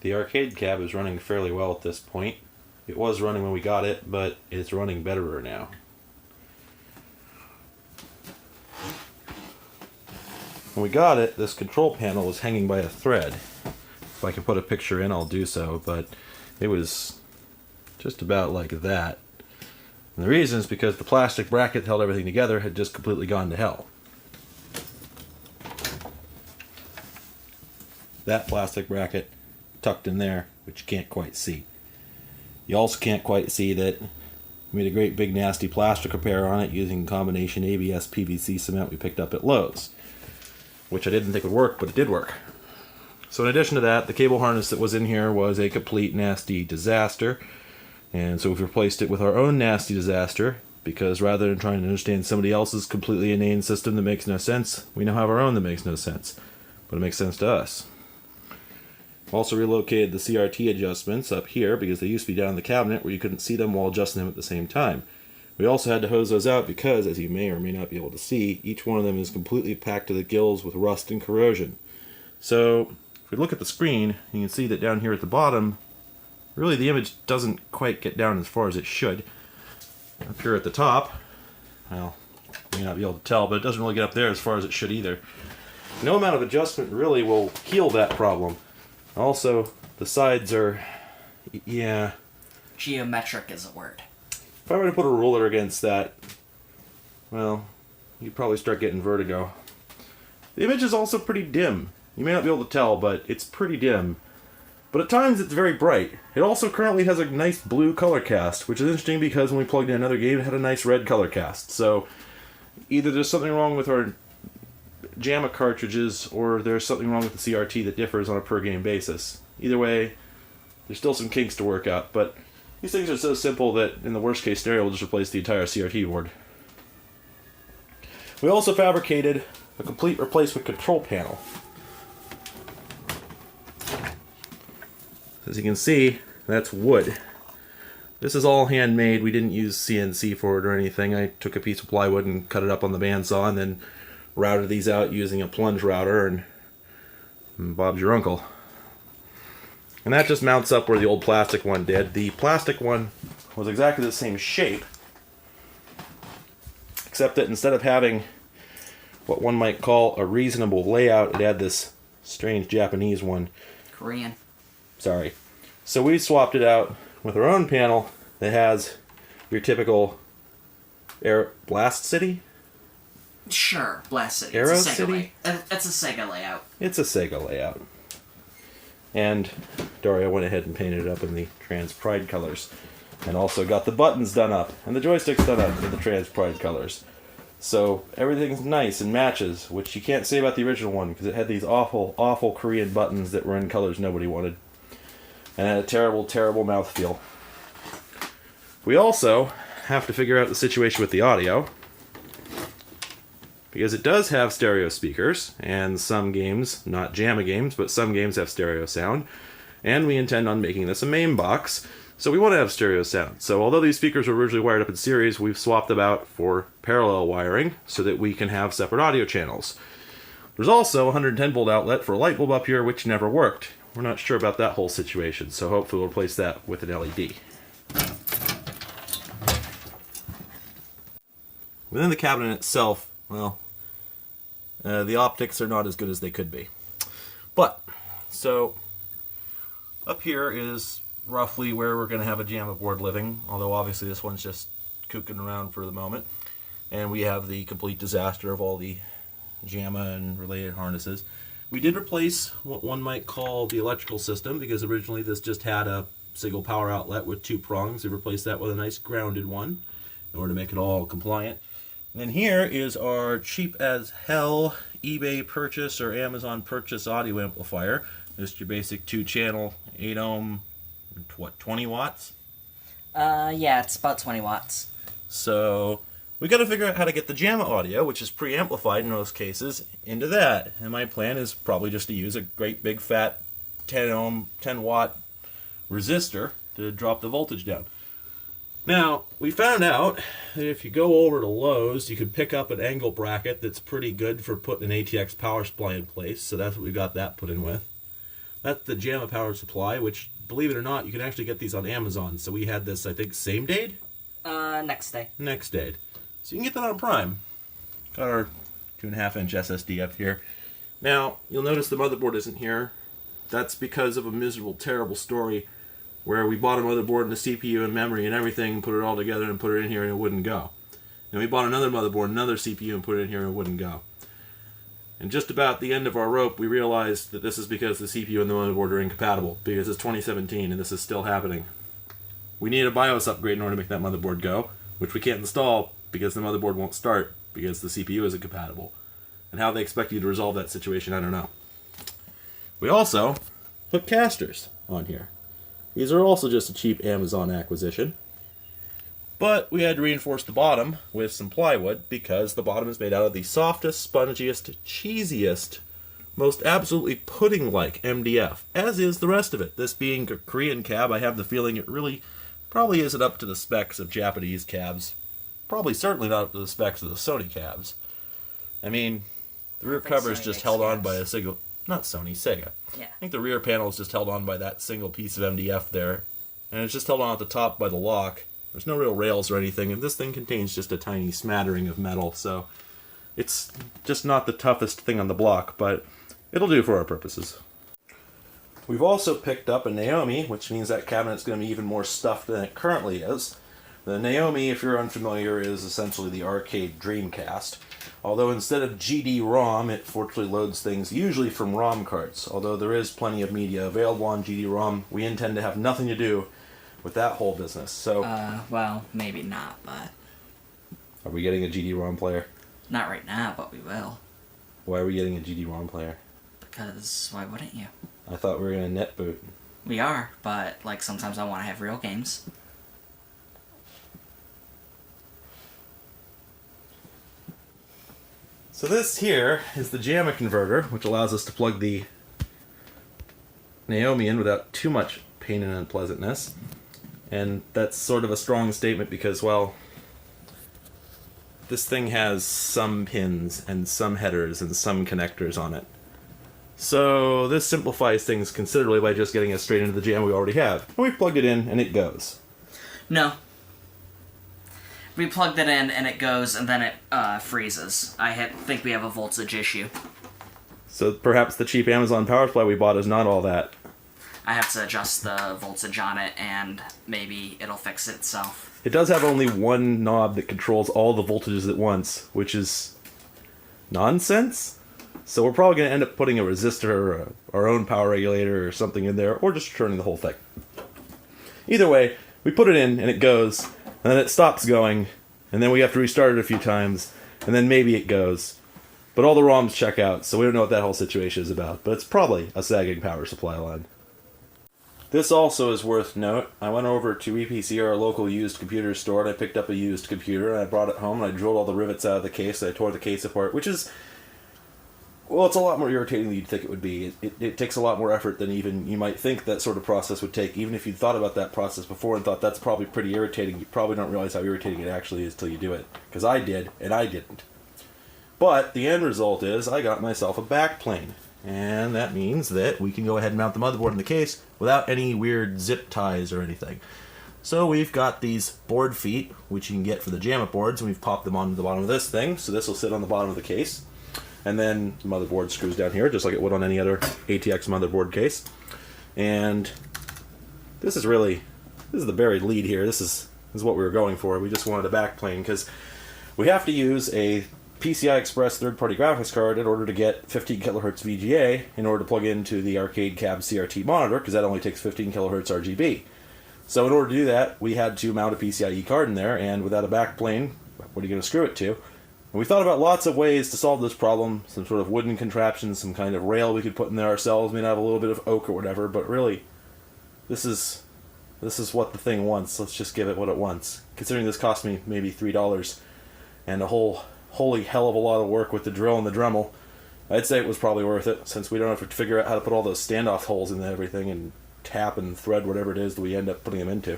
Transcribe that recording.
The arcade cab is running fairly well at this point. It was running when we got it, but it's running better now. When we got it, this control panel was hanging by a thread. If I can put a picture in, I'll do so, but it was just about like that. And the reason is because the plastic bracket that held everything together had just completely gone to hell. That plastic bracket tucked in there, which you can't quite see. You also can't quite see that we made a great big nasty plastic repair on it using combination ABS PVC cement we picked up at Lowe's, which I didn't think would work, but it did work. So in addition to that, the cable harness that was in here was a complete nasty disaster, and so we've replaced it with our own nasty disaster, because rather than trying to understand somebody else's completely inane system that makes no sense, we now have our own that makes no sense, but it makes sense to us. Also relocated the CRT adjustments up here because they used to be down in the cabinet where you couldn't see them while adjusting them at the same time. We also had to hose those out because, as you may or may not be able to see, each one of them is completely packed to the gills with rust and corrosion. So, if we look at the screen, you can see that down here at the bottom, really the image doesn't quite get down as far as it should. Up here at the top, well, you may not be able to tell, but it doesn't really get up there as far as it should either. No amount of adjustment really will heal that problem. Also, the sides are, yeah. Geometric is a word. If I were to put a ruler against that, well, you'd probably start getting vertigo. The image is also pretty dim. You may not be able to tell, but it's pretty dim. But at times it's very bright. It also currently has a nice blue color cast, which is interesting because when we plugged in another game, it had a nice red color cast. So, either there's something wrong with our JAMA cartridges, or there's something wrong with the CRT that differs on a per game basis. Either way, there's still some kinks to work out, but these things are so simple that in the worst case scenario we'll just replace the entire CRT board. We also fabricated a complete replacement control panel. As you can see, that's wood. This is all handmade. We didn't use CNC for it or anything. I took a piece of plywood and cut it up on the bandsaw and then routed these out using a plunge router, and Bob's your uncle. And that just mounts up where the old plastic one did. The plastic one was exactly the same shape, except that instead of having what one might call a reasonable layout, it had this strange Japanese one. Korean. Sorry. So we swapped it out with our own panel that has your typical Blast City? Sure, Blast City. Arrow it's a Sega City? It's a Sega layout. It's a Sega layout. And Daria went ahead and painted it up in the Trans Pride colors. And also got the buttons done up, and the joysticks done up in the Trans Pride colors. So everything's nice and matches, which you can't say about the original one, because it had these awful, awful Korean buttons that were in colors nobody wanted. And had a terrible, terrible mouthfeel. We also have to figure out the situation with the audio, because it does have stereo speakers, and some games, not JAMA games, but some games have stereo sound, and we intend on making this a main box, so we want to have stereo sound. So although these speakers were originally wired up in series, we've swapped them out for parallel wiring so that we can have separate audio channels. There's also a 110 volt outlet for a light bulb up here, which never worked. We're not sure about that whole situation, so hopefully we'll replace that with an LED. Within the cabinet itself, well, the optics are not as good as they could be. But, so, up here is roughly where we're going to have a JAMA board living, although obviously this one's just kooking around for the moment. And we have the complete disaster of all the JAMA and related harnesses. We did replace what one might call the electrical system, because originally this just had a single power outlet with 2 prongs. We replaced that with a nice grounded one in order to make it all compliant. And then here is our cheap as hell eBay purchase or Amazon purchase audio amplifier. Just your basic 2-channel, 8 ohm, what, 20 watts? Yeah, it's about 20 watts. So we got to figure out how to get the JAMA audio, which is pre-amplified in most cases, into that. And my plan is probably just to use a great big fat 10 ohm, 10 watt resistor to drop the voltage down. Now, we found out that if you go over to Lowe's, you can pick up an angle bracket that's pretty good for putting an ATX power supply in place, so that's what we got that put in with. That's the JAMA power supply, which, believe it or not, you can actually get these on Amazon. So we had this, I think, same day? Next day. Next day. So you can get that on Prime. Got our 2.5-inch SSD up here. Now, you'll notice the motherboard isn't here. That's because of a miserable, terrible story where we bought a motherboard and a CPU and memory and everything, put it all together and put it in here and it wouldn't go. And we bought another motherboard, another CPU, and put it in here and it wouldn't go. And just about the end of our rope, we realized that this is because the CPU and the motherboard are incompatible, because it's 2017 and this is still happening. We need a BIOS upgrade in order to make that motherboard go, which we can't install because the motherboard won't start because the CPU isn't compatible. And how they expect you to resolve that situation, I don't know. We also put casters on here. These are also just a cheap Amazon acquisition. But we had to reinforce the bottom with some plywood because the bottom is made out of the softest, spongiest, cheesiest, most absolutely pudding-like MDF, as is the rest of it. This being a Korean cab, I have the feeling it really probably isn't up to the specs of Japanese cabs. Probably certainly not up to the specs of the Sony cabs. I mean, the rear cover is just held on by a single... Not Sony, Sega. Yeah. I think the rear panel is just held on by that single piece of MDF there. And it's just held on at the top by the lock. There's no real rails or anything, and this thing contains just a tiny smattering of metal, so it's just not the toughest thing on the block, but it'll do for our purposes. We've also picked up a Naomi, which means that cabinet's going to be even more stuffed than it currently is. The Naomi, if you're unfamiliar, is essentially the arcade Dreamcast. Although instead of GD-ROM, it fortunately loads things usually from ROM carts. Although there is plenty of media available on GD-ROM, we intend to have nothing to do with that whole business. So, well, maybe not, but... Are we getting a GD-ROM player? Not right now, but we will. Why are we getting a GD-ROM player? Because why wouldn't you? I thought we were going to net boot. We are, but, like, sometimes I want to have real games. So this here is the JAMA converter, which allows us to plug the Naomi in without too much pain and unpleasantness. And that's sort of a strong statement because, well, this thing has some pins and some headers and some connectors on it. So this simplifies things considerably by just getting us straight into the JAMA we already have. And we've plugged it in and it goes. No. We plugged it in and it goes and then it freezes. I think we have a voltage issue. So perhaps the cheap Amazon power supply we bought is not all that. I have to adjust the voltage on it and maybe it'll fix it itself. It does have only one knob that controls all the voltages at once, which is nonsense. So we're probably going to end up putting a resistor or our own power regulator or something in there, or just turning the whole thing. Either way, we put it in and it goes, and then it stops going, and then we have to restart it a few times, and then maybe it goes. But all the ROMs check out, so we don't know what that whole situation is about, but it's probably a sagging power supply line. This also is worth note. I went over to EPC, our local used computer store, and I picked up a used computer, and I brought it home, and I drilled all the rivets out of the case, and I tore the case apart, which is... Well, it's a lot more irritating than you'd think it would be. It takes a lot more effort than even you might think that sort of process would take. Even if you'd thought about that process before and thought that's probably pretty irritating, you probably don't realize how irritating it actually is till you do it. Because I did, and I didn't. But the end result is I got myself a backplane. And that means that we can go ahead and mount the motherboard in the case without any weird zip ties or anything. So we've got these board feet, which you can get for the JAMA boards, and we've popped them onto the bottom of this thing. So this will sit on the bottom of the case. And then the motherboard screws down here, just like it would on any other ATX motherboard case. And this is the buried lead here. This is what we were going for. We just wanted a backplane, because we have to use a PCI Express third-party graphics card in order to get 15 kilohertz VGA in order to plug into the arcade cab CRT monitor, because that only takes 15 kilohertz RGB. So in order to do that, we had to mount a PCIe card in there, and without a backplane, what are you going to screw it to? And we thought about lots of ways to solve this problem, some sort of wooden contraption, some kind of rail we could put in there ourselves, maybe have a little bit of oak or whatever, but really, this is what the thing wants. Let's just give it what it wants. Considering this cost me maybe $3 and a holy hell of a lot of work with the drill and the Dremel, I'd say it was probably worth it, since we don't have to figure out how to put all those standoff holes in everything and tap and thread whatever it is that we end up putting them into.